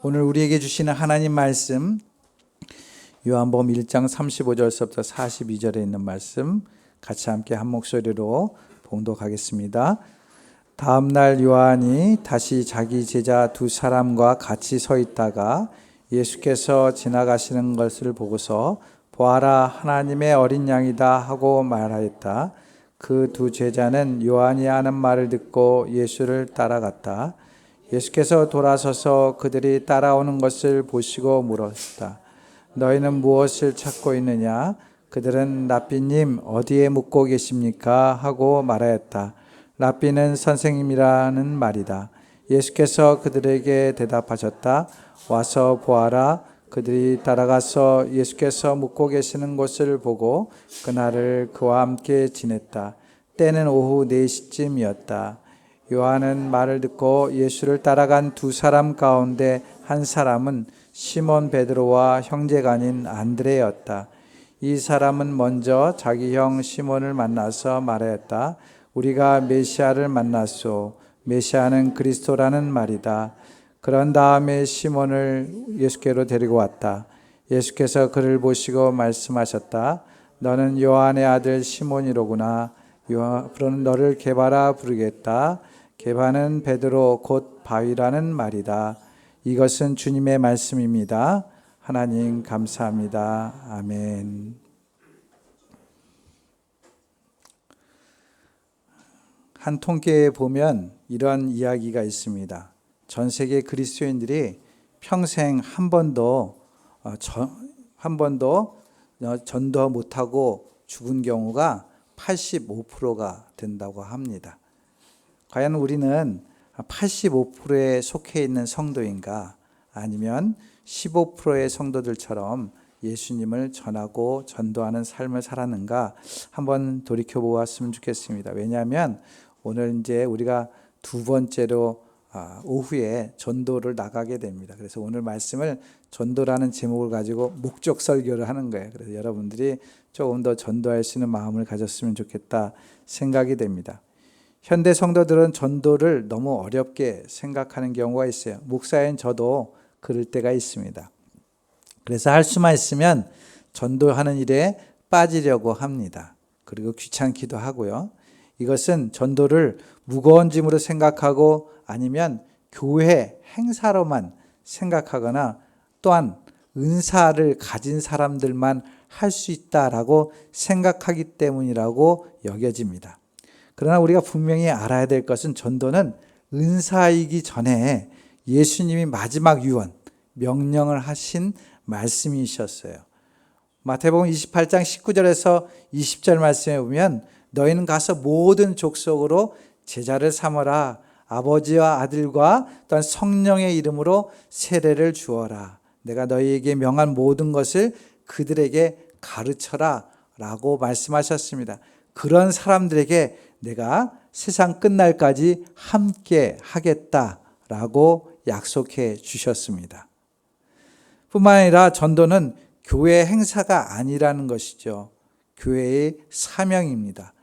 오늘 우리에게 주시는 하나님 말씀 요한복음 1장 35절서부터 42절에 있는 말씀 같이 함께 한 목소리로 봉독하겠습니다. 다음 날 요한이 다시 자기 제자 두 사람과 같이 서 있다가 예수께서 지나가시는 것을 보고서 보아라 하나님의 어린 양이다 하고 말하였다. 그 두 제자는 요한이 하는 말을 듣고 예수를 따라갔다. 예수께서 돌아서서 그들이 따라오는 것을 보시고 물었다. 너희는 무엇을 찾고 있느냐? 그들은 랍비님 어디에 묵고 계십니까? 하고 말하였다. 랍비는 선생님이라는 말이다. 예수께서 그들에게 대답하셨다. 와서 보아라. 그들이 따라가서 예수께서 묵고 계시는 곳을 보고 그날을 그와 함께 지냈다. 때는 오후 4시쯤이었다. 요한은 말을 듣고 예수를 따라간 두 사람 가운데 한 사람은 시몬 베드로와 형제가 아닌 안드레였다. 이 사람은 먼저 자기 형 시몬을 만나서 말하였다. 우리가 메시아를 만났소. 메시아는 그리스도라는 말이다. 그런 다음에 시몬을 예수께로 데리고 왔다. 예수께서 그를 보시고 말씀하셨다. 너는 요한의 아들 시몬이로구나. 앞으로는 너를 게바라 부르겠다. 게바는 베드로 곧 바위라는 말이다. 이것은 주님의 말씀입니다. 하나님 감사합니다. 아멘. 한 통계에 보면 이런 이야기가 있습니다. 전 세계 그리스도인들이 평생 한 번도 전도 못하고 죽은 경우가 85%가 된다고 합니다. 과연 우리는 85%에 속해 있는 성도인가? 아니면 15%의 성도들처럼 예수님을 전하고 전도하는 삶을 살았는가? 한번 돌이켜 보았으면 좋겠습니다. 왜냐하면 오늘 이제 우리가 두 번째로 오후에 전도를 나가게 됩니다. 그래서 오늘 말씀을 전도라는 제목을 가지고 목적 설교를 하는 거예요. 그래서 여러분들이 조금 더 전도할 수 있는 마음을 가졌으면 좋겠다 생각이 됩니다. 현대 성도들은 전도를 너무 어렵게 생각하는 경우가 있어요. 목사인 저도 그럴 때가 있습니다. 그래서 할 수만 있으면 전도하는 일에 빠지려고 합니다. 그리고 귀찮기도 하고요. 이것은 전도를 무거운 짐으로 생각하고 아니면 교회 행사로만 생각하거나 또한 은사를 가진 사람들만 할 수 있다라고 생각하기 때문이라고 여겨집니다. 그러나 우리가 분명히 알아야 될 것은 전도는 은사이기 전에 예수님이 마지막 유언, 명령을 하신 말씀이셨어요. 마태복음 28장 19절에서 20절 말씀에 보면 너희는 가서 모든 족속으로 제자를 삼으라. 아버지와 아들과 또한 성령의 이름으로 세례를 주어라. 내가 너희에게 명한 모든 것을 그들에게 가르쳐라 라고 말씀하셨습니다. 그런 사람들에게 내가 세상 끝날까지 함께 하겠다라고 약속해 주셨습니다. 뿐만 아니라 전도는 교회 행사가 아니라는 것이죠. 교회의 사명입니다.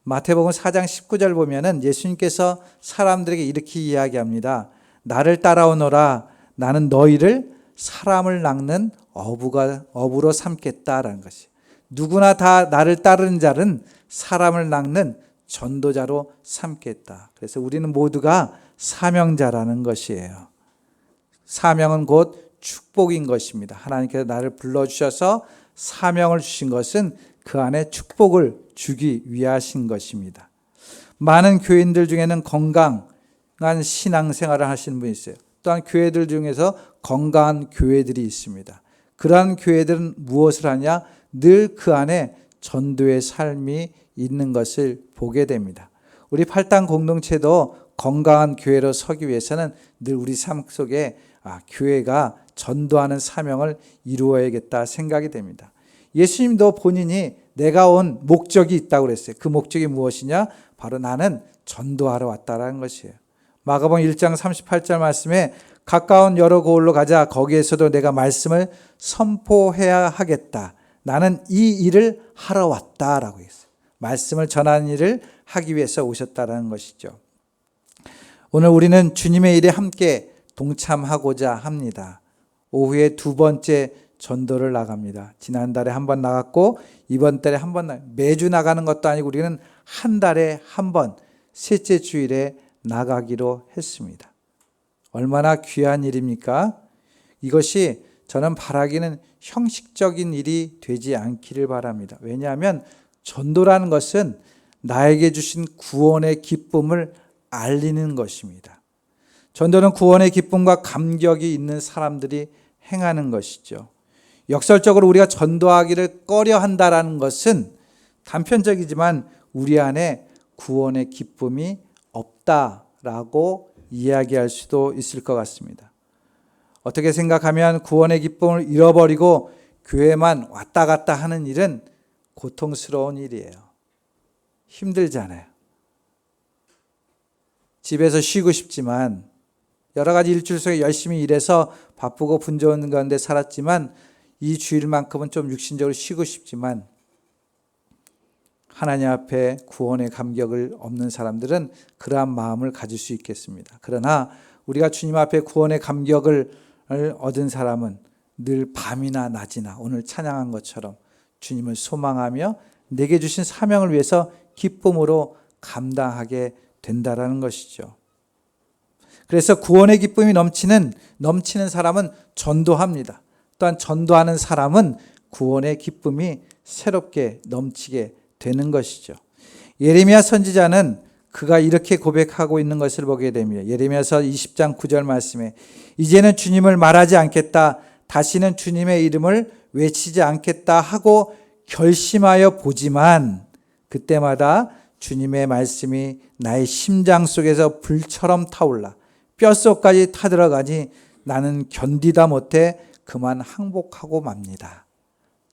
마태복음 4장 19절 보면은 예수님께서 사람들에게 이렇게 이야기합니다. 나를 따라오너라. 나는 너희를 사람을 낚는 어부로 삼겠다라는 것이. 누구나 다 나를 따르는 자는 사람을 낚는 전도자로 삼겠다. 그래서 우리는 모두가 사명자라는 것이에요. 사명은 곧 축복인 것입니다. 하나님께서 나를 불러주셔서 사명을 주신 것은 그 안에 축복을 주기 위하신 것입니다. 많은 교인들 중에는 건강한 신앙생활을 하시는 분이 있어요. 또한 교회들 중에서 건강한 교회들이 있습니다. 그러한 교회들은 무엇을 하냐? 늘 그 안에 전도의 삶이 있는 것을 보게 됩니다. 우리 팔당 공동체도 건강한 교회로 서기 위해서는 늘 우리 삶 속에 교회가 전도하는 사명을 이루어야겠다 생각이 됩니다. 예수님도 본인이 내가 온 목적이 있다고 그랬어요. 그 목적이 무엇이냐? 바로 나는 전도하러 왔다라는 것이에요. 마가복음 1장 38절 말씀에 가까운 여러 고을로 가자. 거기에서도 내가 말씀을 선포해야 하겠다. 나는 이 일을 하러 왔다라고 했어요. 말씀을 전하는 일을 하기 위해서 오셨다라는 것이죠. 오늘 우리는 주님의 일에 함께 동참하고자 합니다. 오후에 두 번째 전도를 나갑니다. 지난달에 한 번 나갔고 이번 달에 한 번, 매주 나가는 것도 아니고 우리는 한 달에 한 번, 셋째 주일에 나가기로 했습니다. 얼마나 귀한 일입니까? 이것이 저는 바라기는 형식적인 일이 되지 않기를 바랍니다. 왜냐하면 전도라는 것은 나에게 주신 구원의 기쁨을 알리는 것입니다. 전도는 구원의 기쁨과 감격이 있는 사람들이 행하는 것이죠. 역설적으로 우리가 전도하기를 꺼려 한다는 것은 단편적이지만 우리 안에 구원의 기쁨이 없다라고 이야기할 수도 있을 것 같습니다. 어떻게 생각하면 구원의 기쁨을 잃어버리고 교회만 왔다 갔다 하는 일은 고통스러운 일이에요. 힘들잖아요. 집에서 쉬고 싶지만 여러 가지 일주일 속에 열심히 일해서 바쁘고 분주한 가운데 살았지만 이 주일만큼은 좀 육신적으로 쉬고 싶지만 하나님 앞에 구원의 감격을 없는 사람들은 그러한 마음을 가질 수 있겠습니다. 그러나 우리가 주님 앞에 구원의 감격을 얻은 사람은 늘 밤이나 낮이나 오늘 찬양한 것처럼 주님을 소망하며 내게 주신 사명을 위해서 기쁨으로 감당하게 된다라는 것이죠. 그래서 구원의 기쁨이 넘치는 사람은 전도합니다. 또한 전도하는 사람은 구원의 기쁨이 새롭게 넘치게 되는 것이죠. 예레미야 선지자는 그가 이렇게 고백하고 있는 것을 보게 됩니다. 예레미야서 20장 9절 말씀에 이제는 주님을 말하지 않겠다. 다시는 주님의 이름을 외치지 않겠다 하고 결심하여 보지만 그때마다 주님의 말씀이 나의 심장 속에서 불처럼 타올라 뼛속까지 타들어가니 나는 견디다 못해 그만 항복하고 맙니다.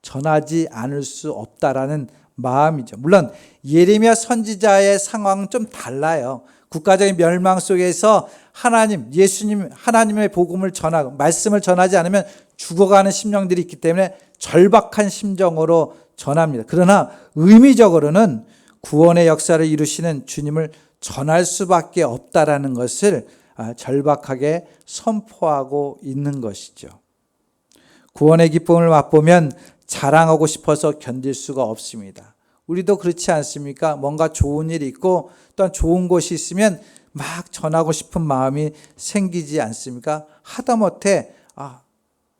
전하지 않을 수 없다라는 마음이죠. 물론 예레미야 선지자의 상황은 좀 달라요. 국가적인 멸망 속에서 하나님, 예수님, 하나님의 복음을 전하고 말씀을 전하지 않으면 죽어가는 심령들이 있기 때문에 절박한 심정으로 전합니다. 그러나 의미적으로는 구원의 역사를 이루시는 주님을 전할 수밖에 없다라는 것을 절박하게 선포하고 있는 것이죠. 구원의 기쁨을 맛보면 자랑하고 싶어서 견딜 수가 없습니다. 우리도 그렇지 않습니까? 뭔가 좋은 일이 있고 또한 좋은 곳이 있으면 막 전하고 싶은 마음이 생기지 않습니까? 하다못해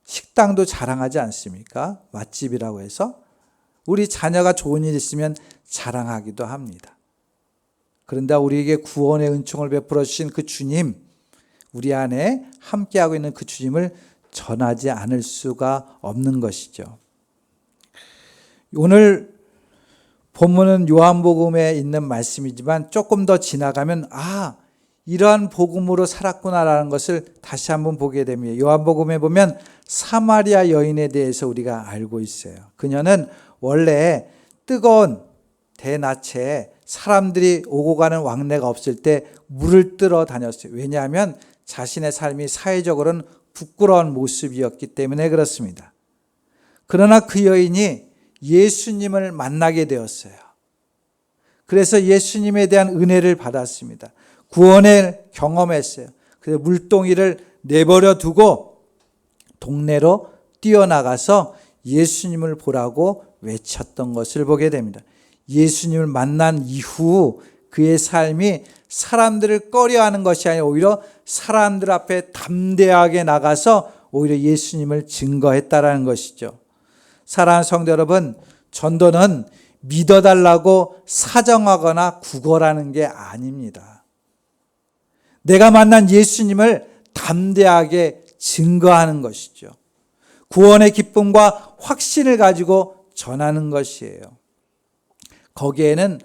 식당도 자랑하지 않습니까? 맛집이라고 해서 우리 자녀가 좋은 일 있으면 자랑하기도 합니다. 그런데 우리에게 구원의 은총을 베풀어 주신 그 주님, 우리 안에 함께하고 있는 그 주님을 전하지 않을 수가 없는 것이죠. 오늘 본문은 요한복음에 있는 말씀이지만 조금 더 지나가면 이러한 복음으로 살았구나라는 것을 다시 한번 보게 됩니다. 요한복음에 보면 사마리아 여인에 대해서 우리가 알고 있어요. 그녀는 원래 뜨거운 대낮에 사람들이 오고 가는 왕래가 없을 때 물을 뜨러 다녔어요. 왜냐하면 자신의 삶이 사회적으로는 부끄러운 모습이었기 때문에 그렇습니다. 그러나 그 여인이 예수님을 만나게 되었어요. 그래서 예수님에 대한 은혜를 받았습니다. 구원을 경험했어요. 그래서 물동이를 내버려 두고 동네로 뛰어나가서 예수님을 보라고 외쳤던 것을 보게 됩니다. 예수님을 만난 이후 그의 삶이 사람들을 꺼려하는 것이 아니라 오히려 사람들 앞에 담대하게 나가서 오히려 예수님을 증거했다라는 것이죠. 사랑하는 성도 여러분, 전도는 믿어달라고 사정하거나 구걸하는 게 아닙니다. 내가 만난 예수님을 담대하게 증거하는 것이죠. 구원의 기쁨과 확신을 가지고 전하는 것이에요. 거기에는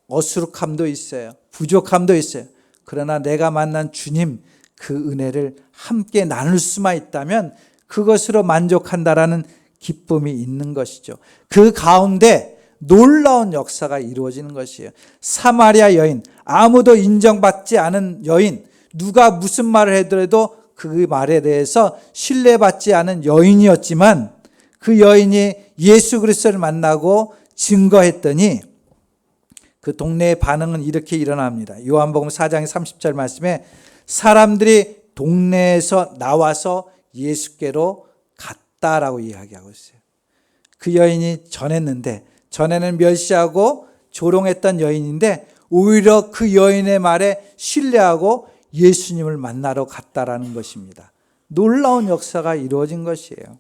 어수룩함도 있어요. 부족함도 있어요. 그러나 내가 만난 주님, 그 은혜를 함께 나눌 수만 있다면 그것으로 만족한다라는 기쁨이 있는 것이죠. 그 가운데 놀라운 역사가 이루어지는 것이에요. 사마리아 여인, 아무도 인정받지 않은 여인, 누가 무슨 말을 하더라도 그 말에 대해서 신뢰받지 않은 여인이었지만 그 여인이 예수 그리스도를 만나고 증거했더니 그 동네의 반응은 이렇게 일어납니다. 요한복음 4장 30절 말씀에 사람들이 동네에서 나와서 예수께로 갔다라고 이야기하고 있어요. 그 여인이 전했는데, 전에는 멸시하고 조롱했던 여인인데 오히려 그 여인의 말에 신뢰하고 예수님을 만나러 갔다라는 것입니다. 놀라운 역사가 이루어진 것이에요.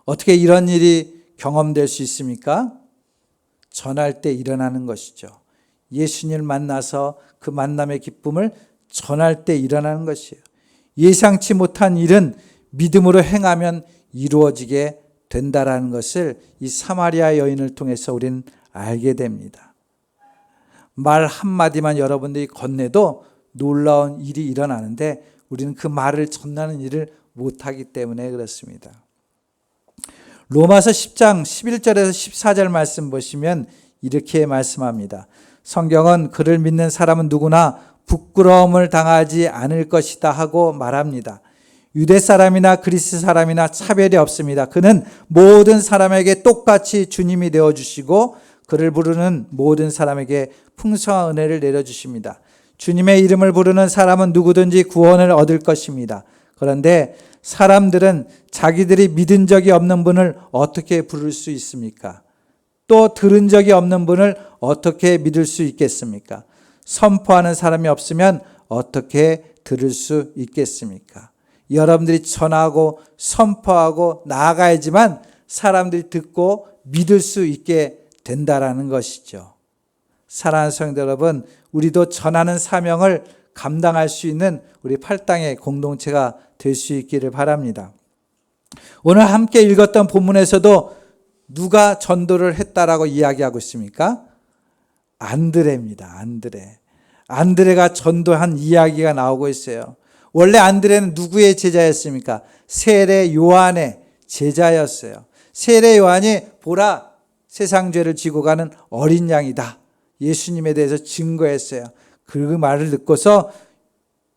어떻게 이런 일이 경험될 수 있습니까? 전할 때 일어나는 것이죠. 예수님을 만나서 그 만남의 기쁨을 전할 때 일어나는 것이에요. 예상치 못한 일은 믿음으로 행하면 이루어지게 된다라는 것을 이 사마리아 여인을 통해서 우리는 알게 됩니다. 말 한마디만 여러분들이 건네도 놀라운 일이 일어나는데 우리는 그 말을 전하는 일을 못하기 때문에 그렇습니다. 로마서 10장 11절에서 14절 말씀 보시면 이렇게 말씀합니다. 성경은 그를 믿는 사람은 누구나 부끄러움을 당하지 않을 것이다 하고 말합니다. 유대 사람이나 그리스 사람이나 차별이 없습니다. 그는 모든 사람에게 똑같이 주님이 되어주시고 그를 부르는 모든 사람에게 풍성한 은혜를 내려주십니다. 주님의 이름을 부르는 사람은 누구든지 구원을 얻을 것입니다. 그런데 사람들은 자기들이 믿은 적이 없는 분을 어떻게 부를 수 있습니까? 또 들은 적이 없는 분을 어떻게 믿을 수 있겠습니까? 선포하는 사람이 없으면 어떻게 들을 수 있겠습니까? 여러분들이 전하고 선포하고 나아가야지만 사람들이 듣고 믿을 수 있게 된다라는 것이죠. 사랑하는 성도 여러분, 우리도 전하는 사명을 감당할 수 있는 우리 팔당의 공동체가 될 수 있기를 바랍니다. 오늘 함께 읽었던 본문에서도 누가 전도를 했다라고 이야기하고 있습니까? 안드레입니다. 안드레가 전도한 이야기가 나오고 있어요. 원래 안드레는 누구의 제자였습니까? 세례 요한의 제자였어요. 세례 요한이 보라, 세상 죄를 지고 가는 어린 양이다. 예수님에 대해서 증거했어요. 그 말을 듣고서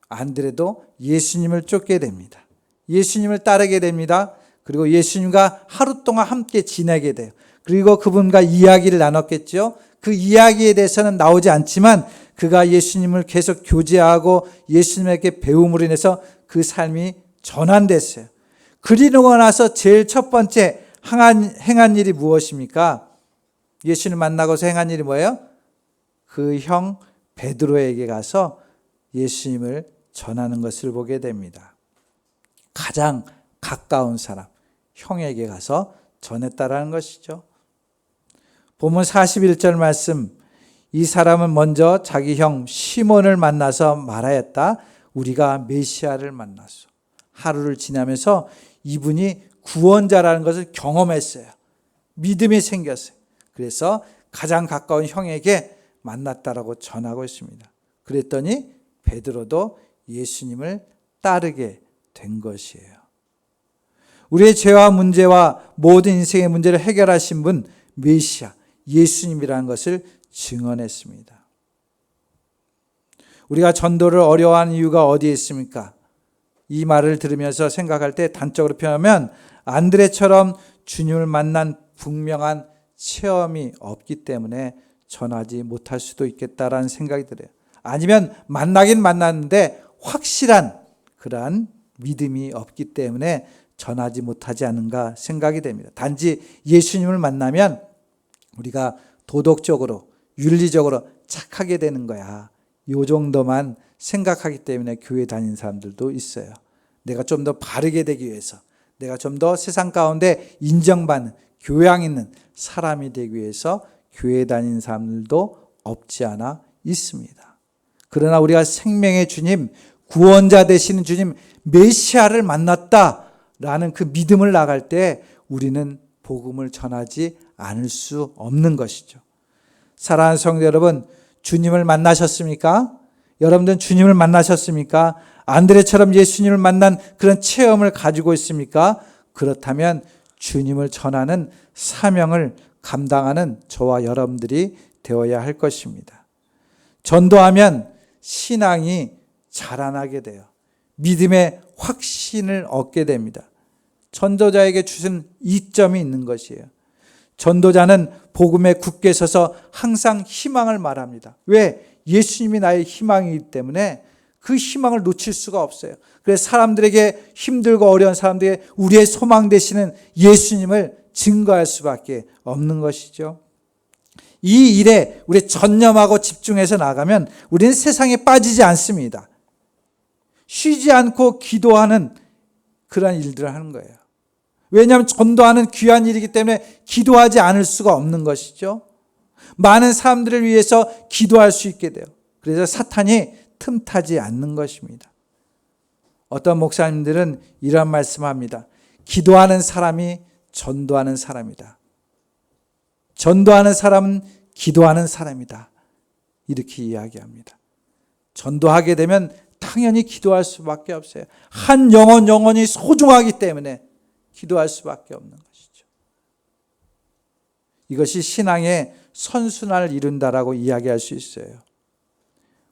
안드레도 예수님을 쫓게 됩니다. 예수님을 따르게 됩니다. 그리고 예수님과 하루 동안 함께 지내게 돼요. 그리고 그분과 이야기를 나눴겠죠. 그 이야기에 대해서는 나오지 않지만 그가 예수님을 계속 교제하고 예수님에게 배움으로 인해서 그 삶이 전환됐어요. 그리고 나서 제일 첫 번째 행한 일이 무엇입니까? 예수님 만나고서 행한 일이 뭐예요? 그 형 베드로에게 가서 예수님을 전하는 것을 보게 됩니다. 가장 가까운 사람, 형에게 가서 전했다라는 것이죠. 본문 41절 말씀, 이 사람은 먼저 자기 형 시몬을 만나서 말하였다. 우리가 메시아를 만났어. 하루를 지나면서 이분이 구원자라는 것을 경험했어요. 믿음이 생겼어요. 그래서 가장 가까운 형에게 만났다라고 전하고 있습니다. 그랬더니 베드로도 예수님을 따르게 된 것이에요. 우리의 죄와 문제와 모든 인생의 문제를 해결하신 분 메시아 예수님이라는 것을 증언했습니다. 우리가 전도를 어려워하는 이유가 어디에 있습니까? 이 말을 들으면서 생각할 때 단적으로 표현하면 안드레처럼 주님을 만난 분명한 체험이 없기 때문에 전하지 못할 수도 있겠다라는 생각이 들어요. 아니면 만나긴 만났는데 확실한 그러한 믿음이 없기 때문에 전하지 못하지 않은가 생각이 됩니다. 단지 예수님을 만나면 우리가 도덕적으로 윤리적으로 착하게 되는 거야. 이 정도만 생각하기 때문에 교회 다니는 사람들도 있어요. 내가 좀 더 바르게 되기 위해서, 내가 좀 더 세상 가운데 인정받는 교양 있는 사람이 되기 위해서 교회 다니는 사람들도 없지 않아 있습니다. 그러나 우리가 생명의 주님, 구원자 되시는 주님 메시아를 만났다라는 그 믿음을 나갈 때 우리는 복음을 전하지 않을 수 없는 것이죠. 사랑하는 성도 여러분, 주님을 만나셨습니까? 여러분들은 주님을 만나셨습니까? 안드레처럼 예수님을 만난 그런 체험을 가지고 있습니까? 그렇다면 주님을 전하는 사명을 감당하는 저와 여러분들이 되어야 할 것입니다. 전도하면 신앙이 자라나게 돼요. 믿음의 확신을 얻게 됩니다. 전도자에게 주신 이점이 있는 것이에요. 전도자는 복음에 굳게 서서 항상 희망을 말합니다. 왜? 예수님이 나의 희망이기 때문에 그 희망을 놓칠 수가 없어요. 그래서 사람들에게, 힘들고 어려운 사람들에게 우리의 소망 되시는 예수님을 증거할 수밖에 없는 것이죠. 이 일에 우리 전념하고 집중해서 나가면 우리는 세상에 빠지지 않습니다. 쉬지 않고 기도하는 그런 일들을 하는 거예요. 왜냐하면 전도하는 귀한 일이기 때문에 기도하지 않을 수가 없는 것이죠. 많은 사람들을 위해서 기도할 수 있게 돼요. 그래서 사탄이 틈타지 않는 것입니다. 어떤 목사님들은 이런 말씀합니다. 기도하는 사람이 전도하는 사람이다. 전도하는 사람은 기도하는 사람이다. 이렇게 이야기합니다. 전도하게 되면 당연히 기도할 수밖에 없어요. 한 영혼이 소중하기 때문에 기도할 수밖에 없는 것이죠. 이것이 신앙의 선순환을 이룬다라고 이야기할 수 있어요.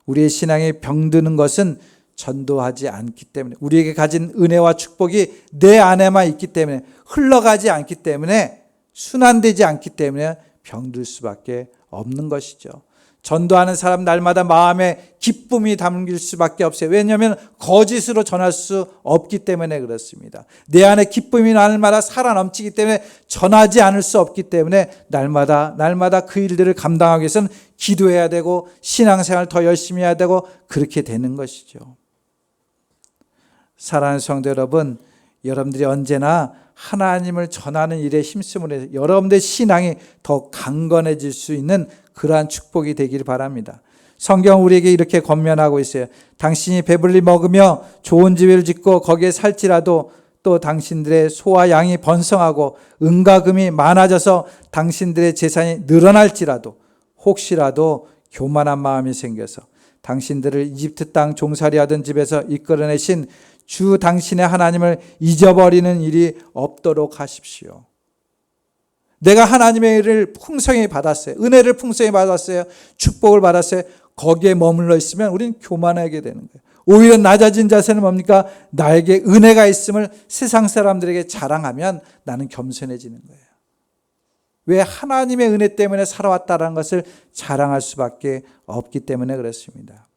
우리의 신앙에 병드는 것은 전도하지 않기 때문에, 우리에게 가진 은혜와 축복이 내 안에만 있기 때문에, 흘러가지 않기 때문에, 순환되지 않기 때문에 병들 수밖에 없는 것이죠. 전도하는 사람 날마다 마음에 기쁨이 담길 수밖에 없어요. 왜냐하면 거짓으로 전할 수 없기 때문에 그렇습니다. 내 안에 기쁨이 날마다 살아 넘치기 때문에 전하지 않을 수 없기 때문에 날마다 그 일들을 감당하기 위해서는 기도해야 되고 신앙생활을 더 열심히 해야 되고 그렇게 되는 것이죠. 사랑하는 성도 여러분, 여러분들이 언제나 하나님을 전하는 일에 힘쓰므로 해서 여러분들의 신앙이 더 강건해질 수 있는 그러한 축복이 되기를 바랍니다. 성경 우리에게 이렇게 권면하고 있어요. 당신이 배불리 먹으며 좋은 집을 짓고 거기에 살지라도 또 당신들의 소와 양이 번성하고 은과 금이 많아져서 당신들의 재산이 늘어날지라도 혹시라도 교만한 마음이 생겨서 당신들을 이집트 땅 종살이하던 집에서 이끌어내신 주 당신의 하나님을 잊어버리는 일이 없도록 하십시오. 내가 하나님의 일을 풍성히 받았어요. 은혜를 풍성히 받았어요. 축복을 받았어요. 거기에 머물러 있으면 우리는 교만하게 되는 거예요. 오히려 낮아진 자세는 뭡니까? 나에게 은혜가 있음을 세상 사람들에게 자랑하면 나는 겸손해지는 거예요. 왜? 하나님의 은혜 때문에 살아왔다는 것을 자랑할 수밖에 없기 때문에 그렇습니다.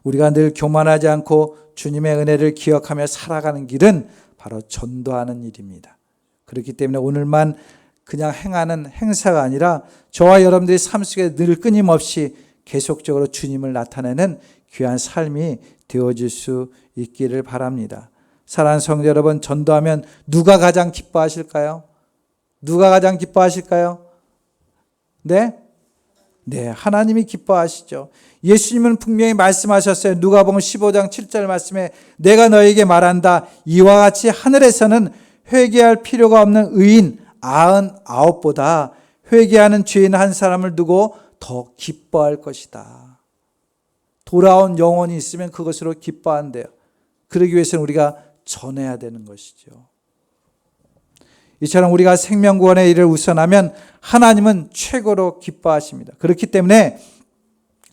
우리가 늘 교만하지 않고 주님의 은혜를 기억하며 살아가는 길은 바로 전도하는 일입니다. 그렇기 때문에 오늘만 그냥 행하는 행사가 아니라 저와 여러분들의 삶 속에 늘 끊임없이 계속적으로 주님을 나타내는 귀한 삶이 되어질 수 있기를 바랍니다. 사랑하는 성도 여러분, 전도하면 누가 가장 기뻐하실까요? 누가 가장 기뻐하실까요? 네? 네, 하나님이 기뻐하시죠. 예수님은 분명히 말씀하셨어요. 누가복음 15장 7절 말씀에 내가 너에게 말한다. 이와 같이 하늘에서는 회개할 필요가 없는 의인 99보다 회개하는 죄인 한 사람을 두고 더 기뻐할 것이다. 돌아온 영혼이 있으면 그것으로 기뻐한대요. 그러기 위해서는 우리가 전해야 되는 것이죠. 이처럼 우리가 생명구원의 일을 우선하면 하나님은 최고로 기뻐하십니다. 그렇기 때문에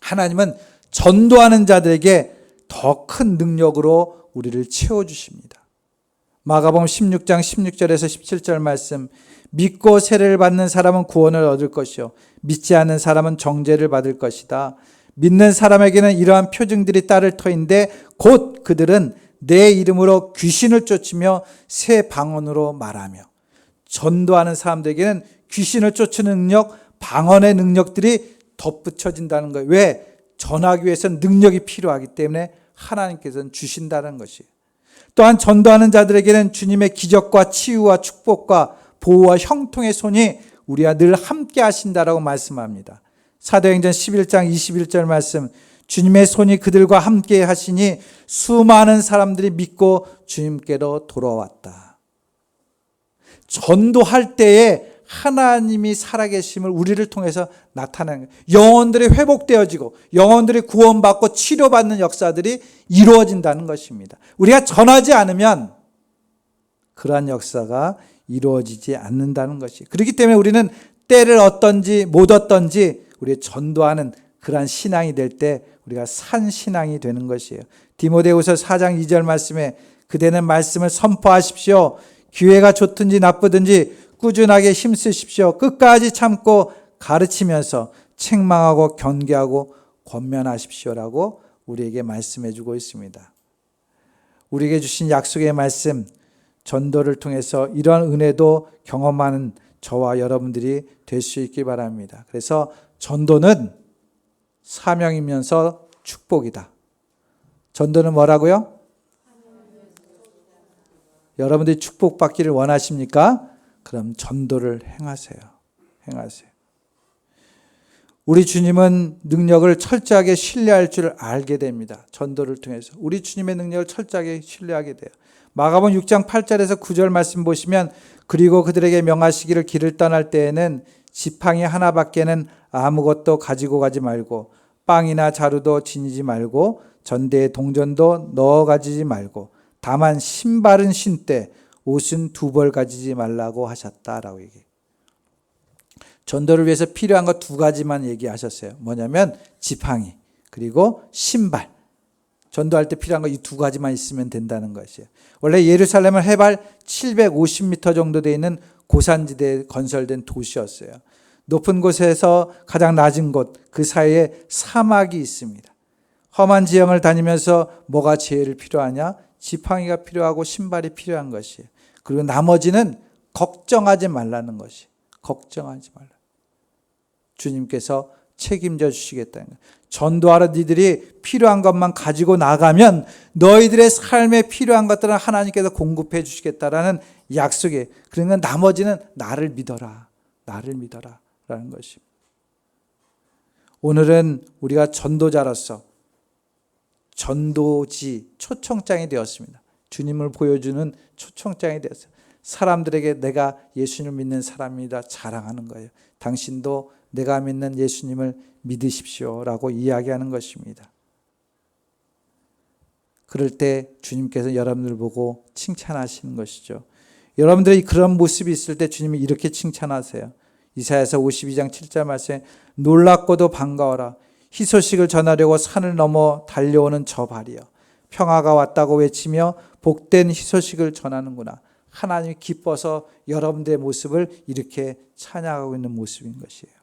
하나님은 전도하는 자들에게 더 큰 능력으로 우리를 채워주십니다. 마가복음 16장 16절에서 17절 말씀, 믿고 세례를 받는 사람은 구원을 얻을 것이요 믿지 않는 사람은 정죄를 받을 것이다. 믿는 사람에게는 이러한 표징들이 따를 터인데 곧 그들은 내 이름으로 귀신을 쫓으며 새 방언으로 말하며. 전도하는 사람들에게는 귀신을 쫓는 능력, 방언의 능력들이 덧붙여진다는 거예요. 왜? 전하기 위해서는 능력이 필요하기 때문에 하나님께서는 주신다는 것이에요. 또한 전도하는 자들에게는 주님의 기적과 치유와 축복과 보호와 형통의 손이 우리와 늘 함께 하신다라고 말씀합니다. 사도행전 11장 21절 말씀, 주님의 손이 그들과 함께 하시니 수많은 사람들이 믿고 주님께로 돌아왔다. 전도할 때에 하나님이 살아계심을 우리를 통해서 나타내는 거예요. 영혼들이 회복되어지고 영혼들이 구원받고 치료받는 역사들이 이루어진다는 것입니다. 우리가 전하지 않으면 그러한 역사가 이루어지지 않는다는 것이. 그렇기 때문에 우리는 때를 얻든지 못 얻든지 우리의 전도하는 그러한 신앙이 될 때 우리가 산 신앙이 되는 것이에요. 디모데후서 4장 2절 말씀에 그대는 말씀을 선포하십시오. 기회가 좋든지 나쁘든지 꾸준하게 힘쓰십시오. 끝까지 참고 가르치면서 책망하고 견계하고 권면하십시오라고 우리에게 말씀해 주고 있습니다. 우리에게 주신 약속의 말씀, 전도를 통해서 이러한 은혜도 경험하는 저와 여러분들이 될 수 있기 바랍니다. 그래서 전도는 사명이면서 축복이다. 전도는 뭐라고요? 여러분들이 축복받기를 원하십니까? 그럼 전도를 행하세요. 우리 주님은 능력을 철저하게 신뢰할 줄 알게 됩니다. 전도를 통해서 우리 주님의 능력을 철저하게 신뢰하게 돼요. 마가복음 6장 8절에서 9절 말씀 보시면 그리고 그들에게 명하시기를 길을 떠날 때에는 지팡이 하나밖에는 아무것도 가지고 가지 말고 빵이나 자루도 지니지 말고 전대에 동전도 넣어 가지지 말고 다만 신발은 신되 옷은 2벌 가지지 말라고 하셨다라고 얘기해요. 전도를 위해서 필요한 것 2가지만 얘기하셨어요. 뭐냐면 지팡이 그리고 신발. 전도할 때 필요한 거 이 2가지만 있으면 된다는 것이에요. 원래 예루살렘은 해발 750m 정도 되어 있는 고산지대에 건설된 도시였어요. 높은 곳에서 가장 낮은 곳, 그 사이에 사막이 있습니다. 험한 지형을 다니면서 뭐가 제일 필요하냐? 지팡이가 필요하고 신발이 필요한 것이에요. 그리고 나머지는 걱정하지 말라는 것이에요. 걱정하지 말라. 주님께서 책임져 주시겠다는 거예요. 전도하러 너희들이 필요한 것만 가지고 나가면 너희들의 삶에 필요한 것들은 하나님께서 공급해 주시겠다라는 약속이에요. 그러니까 나머지는 나를 믿어라. 나를 믿어라. 라는 것입니다. 오늘은 우리가 전도자로서 전도지 초청장이 되었습니다. 주님을 보여주는 초청장이 되었어요. 사람들에게 내가 예수님을 믿는 사람이다 자랑하는 거예요. 당신도 내가 믿는 예수님을 믿으십시오라고 이야기하는 것입니다. 그럴 때 주님께서 여러분들 보고 칭찬하시는 것이죠. 여러분들이 그런 모습이 있을 때 주님이 이렇게 칭찬하세요. 이사야서 52장 7절 말씀에 놀랍고도 반가워라. 희소식을 전하려고 산을 넘어 달려오는 저 발이여. 평화가 왔다고 외치며 복된 희소식을 전하는구나. 하나님이 기뻐서 여러분들의 모습을 이렇게 찬양하고 있는 모습인 것이에요.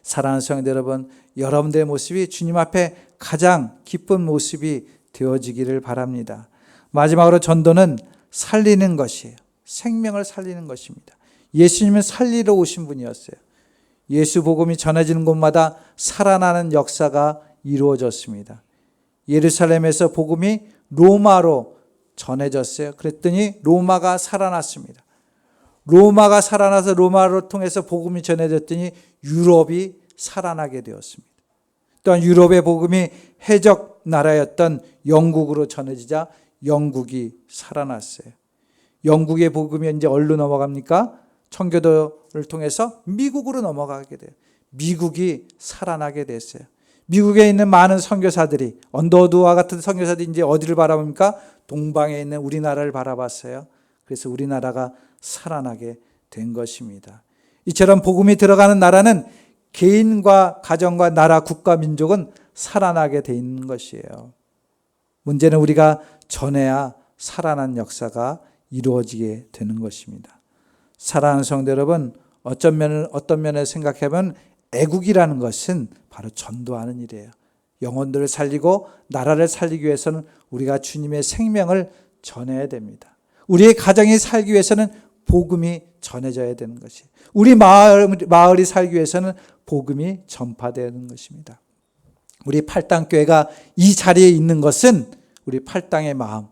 사랑하는 성도 여러분, 여러분들의 모습이 주님 앞에 가장 기쁜 모습이 되어지기를 바랍니다. 마지막으로 전도는 살리는 것이에요. 생명을 살리는 것입니다. 예수님은 살리러 오신 분이었어요. 예수 복음이 전해지는 곳마다 살아나는 역사가 이루어졌습니다. 예루살렘에서 복음이 로마로 전해졌어요. 그랬더니 로마가 살아났습니다. 로마가 살아나서 로마를 통해서 복음이 전해졌더니 유럽이 살아나게 되었습니다. 또한 유럽의 복음이 해적 나라였던 영국으로 전해지자 영국이 살아났어요. 영국의 복음이 이제 어디로 넘어갑니까? 청교도를 통해서 미국으로 넘어가게 돼요. 미국이 살아나게 됐어요. 미국에 있는 많은 선교사들이 언더우드와 같은 선교사들이 이제 어디를 바라봅니까? 동방에 있는 우리나라를 바라봤어요. 그래서 우리나라가 살아나게 된 것입니다. 이처럼 복음이 들어가는 나라는 개인과 가정과 나라, 국가, 민족은 살아나게 돼 있는 것이에요. 문제는 우리가 전해야 살아난 역사가 이루어지게 되는 것입니다. 사랑하는 성도 여러분, 어떤 면에서 생각해보면 애국이라는 것은 바로 전도하는 일이에요. 영혼들을 살리고 나라를 살리기 위해서는 우리가 주님의 생명을 전해야 됩니다. 우리의 가정이 살기 위해서는 복음이 전해져야 되는 것이에요. 우리 마을이 살기 위해서는 복음이 전파되는 것입니다. 우리 팔당교회가 이 자리에 있는 것은 우리 팔당의 마음,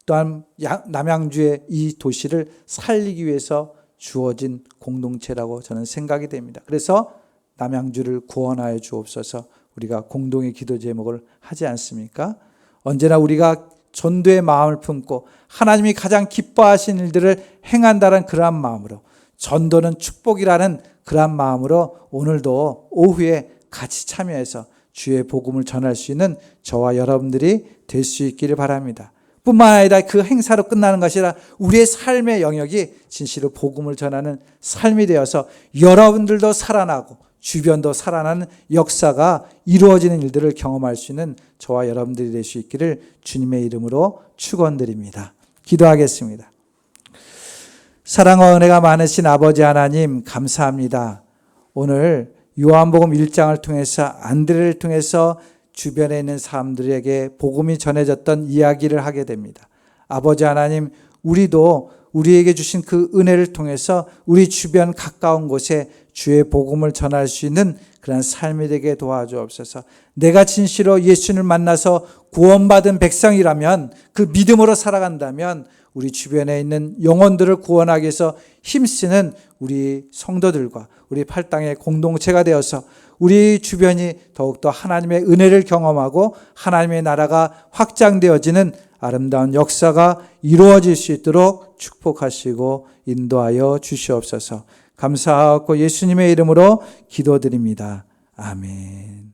또한 남양주의 이 도시를 살리기 위해서 주어진 공동체라고 저는 생각이 됩니다. 그래서 남양주를 구원하여 주옵소서 우리가 공동의 기도 제목을 하지 않습니까? 언제나 우리가 전도의 마음을 품고 하나님이 가장 기뻐하시는 일들을 행한다는 그러한 마음으로, 전도는 축복이라는 그러한 마음으로 오늘도 오후에 같이 참여해서 주의 복음을 전할 수 있는 저와 여러분들이 될 수 있기를 바랍니다. 뿐만 아니라 그 행사로 끝나는 것이 아니라 우리의 삶의 영역이 진실로 복음을 전하는 삶이 되어서 여러분들도 살아나고 주변도 살아나는 역사가 이루어지는 일들을 경험할 수 있는 저와 여러분들이 될 수 있기를 주님의 이름으로 축원드립니다. 기도하겠습니다. 사랑과 은혜가 많으신 아버지 하나님 감사합니다. 오늘 요한복음 1장을 통해서 안드레를 통해서 주변에 있는 사람들에게 복음이 전해졌던 이야기를 하게 됩니다. 아버지 하나님, 우리도 우리에게 주신 그 은혜를 통해서 우리 주변 가까운 곳에 주의 복음을 전할 수 있는 그런 삶이 되게 도와주옵소서. 내가 진실로 예수님을 만나서 구원받은 백성이라면, 그 믿음으로 살아간다면 우리 주변에 있는 영혼들을 구원하기 위해서 힘쓰는 우리 성도들과 우리 팔당의 공동체가 되어서 우리 주변이 더욱더 하나님의 은혜를 경험하고 하나님의 나라가 확장되어지는 아름다운 역사가 이루어질 수 있도록 축복하시고 인도하여 주시옵소서. 감사하고 예수님의 이름으로 기도드립니다. 아멘.